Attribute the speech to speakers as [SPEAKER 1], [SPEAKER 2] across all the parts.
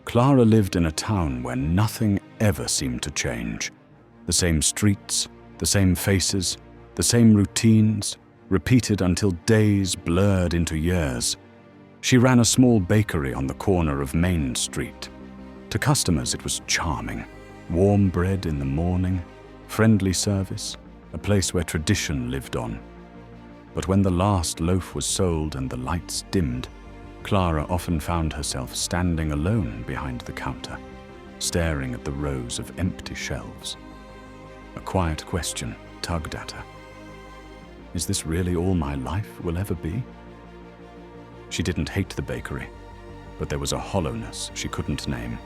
[SPEAKER 1] Clara lived in a town where nothing ever seemed to change. The same streets, the same faces, the same routines, repeated until days blurred into years. She ran a small bakery on the corner of Main Street. To customers, it was charming. Warm bread in the morning, friendly service, a place where tradition lived on. But when the last loaf was sold and the lights dimmed, Clara often found herself standing alone behind the counter, staring at the rows of empty shelves. A quiet question tugged at her. Is this really all my life will ever be? She didn't hate the bakery, but there was a hollowness she couldn't name.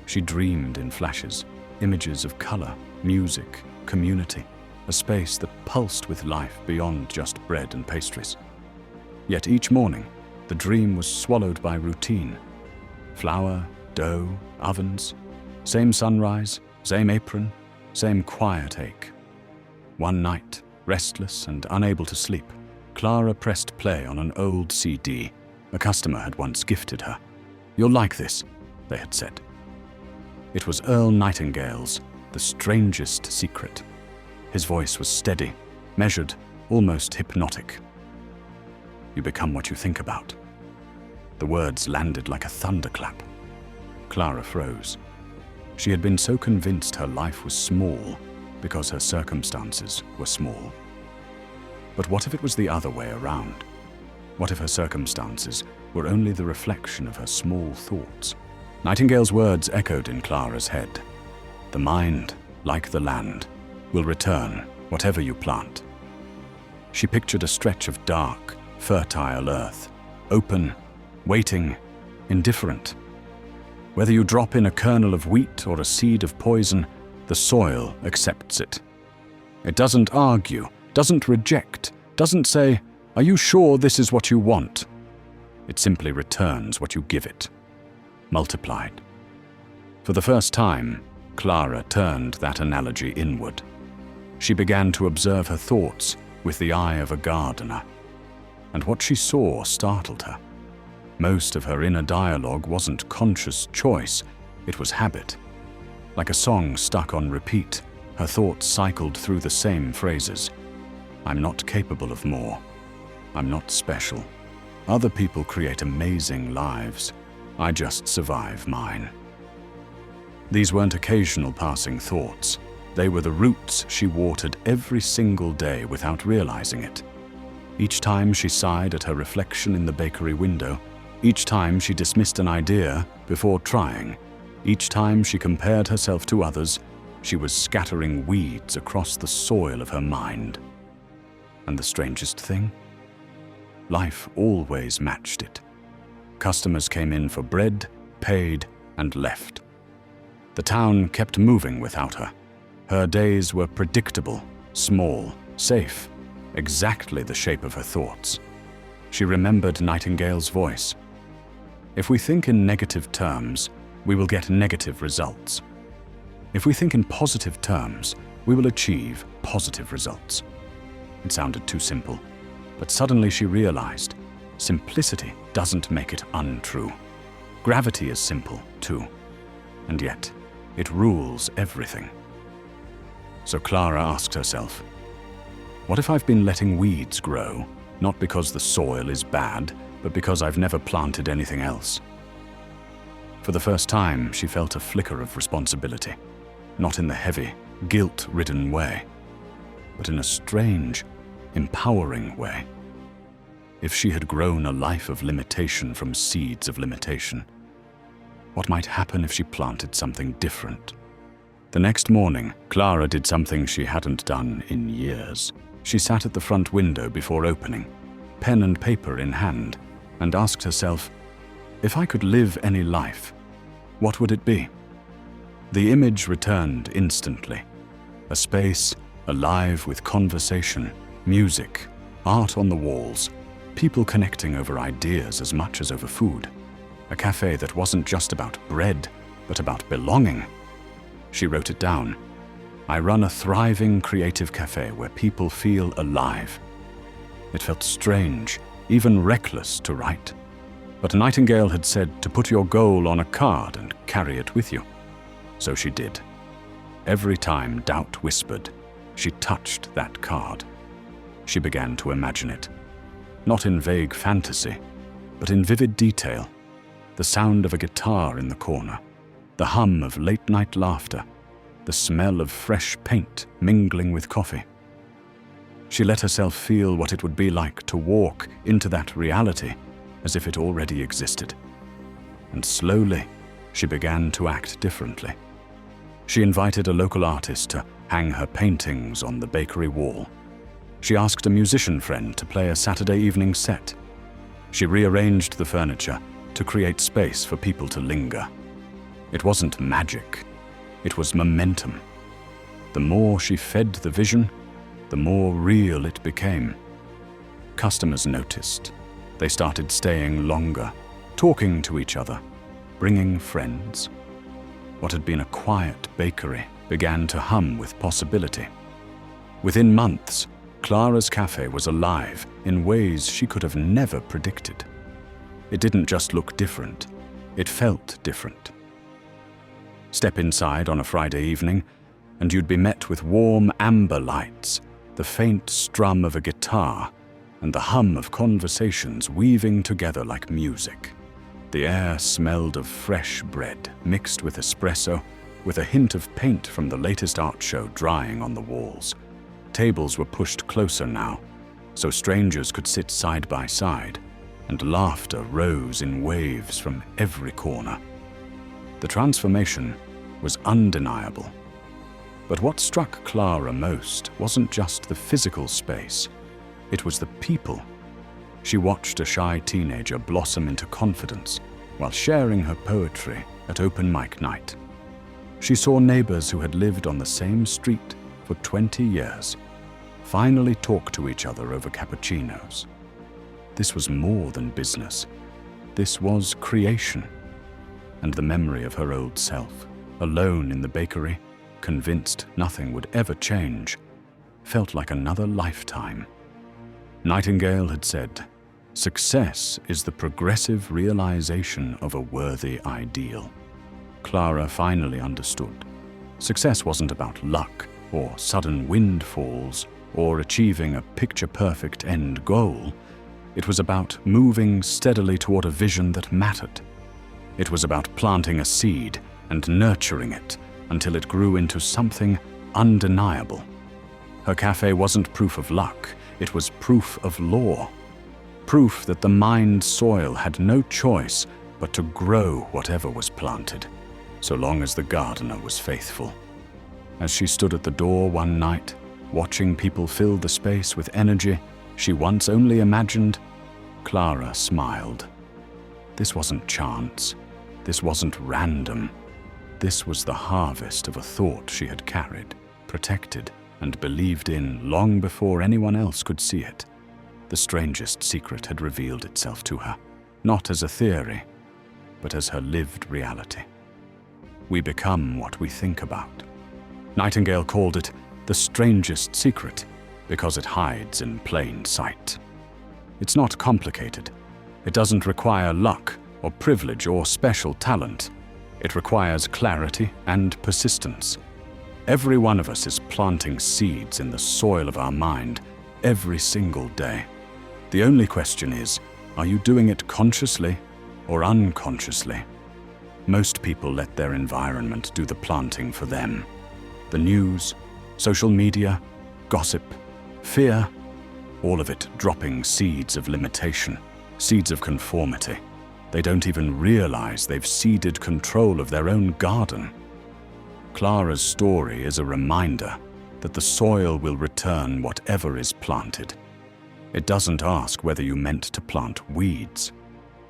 [SPEAKER 1] She dreamed in flashes, images of color, music, community, a space that pulsed with life beyond just bread and pastries. Yet each morning, the dream was swallowed by routine. Flour, dough, ovens, same sunrise, same apron, same quiet ache. One night, restless and unable to sleep, Clara pressed play on an old CD a customer had once gifted her. "You'll like this," they had said. It was Earl Nightingale's The Strangest Secret. His voice was steady, measured, almost hypnotic. "You become what you think about." The words landed like a thunderclap. Clara froze. She had been so convinced her life was small because her circumstances were small. But what if it was the other way around? What if her circumstances were only the reflection of her small thoughts? Nightingale's words echoed in Clara's head. "The mind, like the land, will return whatever you plant." She pictured a stretch of dark, fertile earth, open, waiting, indifferent. Whether you drop in a kernel of wheat or a seed of poison, the soil accepts it. It doesn't argue, doesn't reject, doesn't say, "Are you sure this is what you want?" It simply returns what you give it, multiplied. For the first time, Clara turned that analogy inward. She began to observe her thoughts with the eye of a gardener, and what she saw startled her. Most of her inner dialogue wasn't conscious choice, it was habit. Like a song stuck on repeat, her thoughts cycled through the same phrases. "I'm not capable of more. I'm not special. Other people create amazing lives. I just survive mine." These weren't occasional passing thoughts. They were the roots she watered every single day without realizing it. Each time she sighed at her reflection in the bakery window, each time she dismissed an idea before trying, each time she compared herself to others, she was scattering weeds across the soil of her mind. And the strangest thing? Life always matched it. Customers came in for bread, paid, and left. The town kept moving without her. Her days were predictable, small, safe, exactly the shape of her thoughts. She remembered Nightingale's voice. "If we think in negative terms, we will get negative results. If we think in positive terms, we will achieve positive results." It sounded too simple, but suddenly she realized simplicity doesn't make it untrue. Gravity is simple, too, and yet it rules everything. So Clara asked herself, what if I've been letting weeds grow, not because the soil is bad, but because I've never planted anything else? For the first time, she felt a flicker of responsibility, not in the heavy, guilt-ridden way, but in a strange, empowering way. If she had grown a life of limitation from seeds of limitation, what might happen if she planted something different? The next morning, Clara did something she hadn't done in years. She sat at the front window before opening, pen and paper in hand, and asked herself, if I could live any life, what would it be? The image returned instantly. A space alive with conversation, music, art on the walls, people connecting over ideas as much as over food. A cafe that wasn't just about bread, but about belonging. She wrote it down. I run a thriving creative cafe where people feel alive. It felt strange, even reckless to write. But Nightingale had said to put your goal on a card and carry it with you. So she did. Every time doubt whispered, she touched that card. She began to imagine it, not in vague fantasy, but in vivid detail. The sound of a guitar in the corner, the hum of late-night laughter, the smell of fresh paint mingling with coffee. She let herself feel what it would be like to walk into that reality as if it already existed. And slowly, she began to act differently. She invited a local artist to hang her paintings on the bakery wall. She asked a musician friend to play a Saturday evening set. She rearranged the furniture to create space for people to linger. It wasn't magic, it was momentum. The more she fed the vision, the more real it became. Customers noticed. They started staying longer, talking to each other, bringing friends. What had been a quiet bakery began to hum with possibility. Within months, Clara's cafe was alive in ways she could have never predicted. It didn't just look different, it felt different. Step inside on a Friday evening, and you'd be met with warm amber lights, the faint strum of a guitar, and the hum of conversations weaving together like music. The air smelled of fresh bread mixed with espresso, with a hint of paint from the latest art show drying on the walls. Tables were pushed closer now, so strangers could sit side by side, and laughter rose in waves from every corner. The transformation was undeniable. But what struck Clara most wasn't just the physical space, it was the people. She watched a shy teenager blossom into confidence while sharing her poetry at open mic night. She saw neighbors who had lived on the same street for 20 years finally talk to each other over cappuccinos. This was more than business. This was creation. And the memory of her old self, alone in the bakery, convinced nothing would ever change, felt like another lifetime. Nightingale had said, "Success is the progressive realization of a worthy ideal." Clara finally understood. Success wasn't about luck or sudden windfalls or achieving a picture-perfect end goal. It was about moving steadily toward a vision that mattered. It was about planting a seed and nurturing it until it grew into something undeniable. Her cafe wasn't proof of luck, it was proof of law. Proof that the mined soil had no choice but to grow whatever was planted, so long as the gardener was faithful. As she stood at the door one night, watching people fill the space with energy she once only imagined, Clara smiled. This wasn't chance. This wasn't random. This was the harvest of a thought she had carried, protected, and believed in long before anyone else could see it. The strangest secret had revealed itself to her, not as a theory, but as her lived reality. We become what we think about. Nightingale called it the strangest secret because it hides in plain sight. It's not complicated. It doesn't require luck or privilege or special talent. It requires clarity and persistence. Every one of us is planting seeds in the soil of our mind every single day. The only question is, are you doing it consciously or unconsciously? Most people let their environment do the planting for them. The news, social media, gossip, fear, all of it dropping seeds of limitation, seeds of conformity. They don't even realize they've ceded control of their own garden. Clara's story is a reminder that the soil will return whatever is planted. It doesn't ask whether you meant to plant weeds.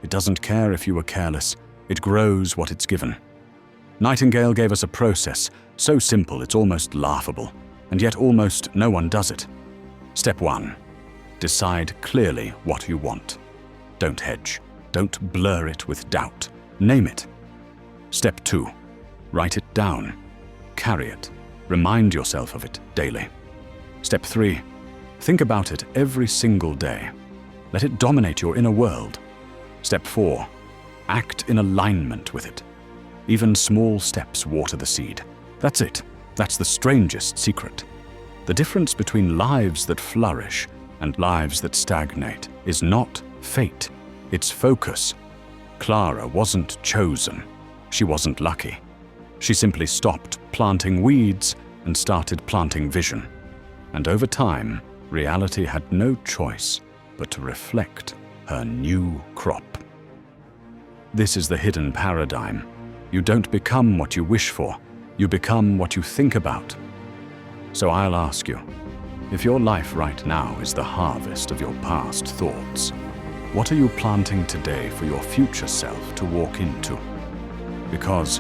[SPEAKER 1] It doesn't care if you were careless. It grows what it's given. Nightingale gave us a process so simple it's almost laughable, and yet almost no one does it. Step 1. Decide clearly what you want. Don't hedge. Don't blur it with doubt. Name it. Step 2. Write it down. Carry it. Remind yourself of it daily. Step 3. Think about it every single day. Let it dominate your inner world. Step 4. Act in alignment with it. Even small steps water the seed. That's it. That's the strangest secret. The difference between lives that flourish and lives that stagnate is not fate, it's focus. Clara wasn't chosen. She wasn't lucky. She simply stopped planting weeds and started planting vision. And over time, reality had no choice but to reflect her new crop. This is the hidden paradigm. You don't become what you wish for, you become what you think about. So I'll ask you, if your life right now is the harvest of your past thoughts, what are you planting today for your future self to walk into? Because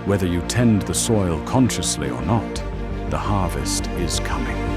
[SPEAKER 1] whether you tend the soil consciously or not, the harvest is coming.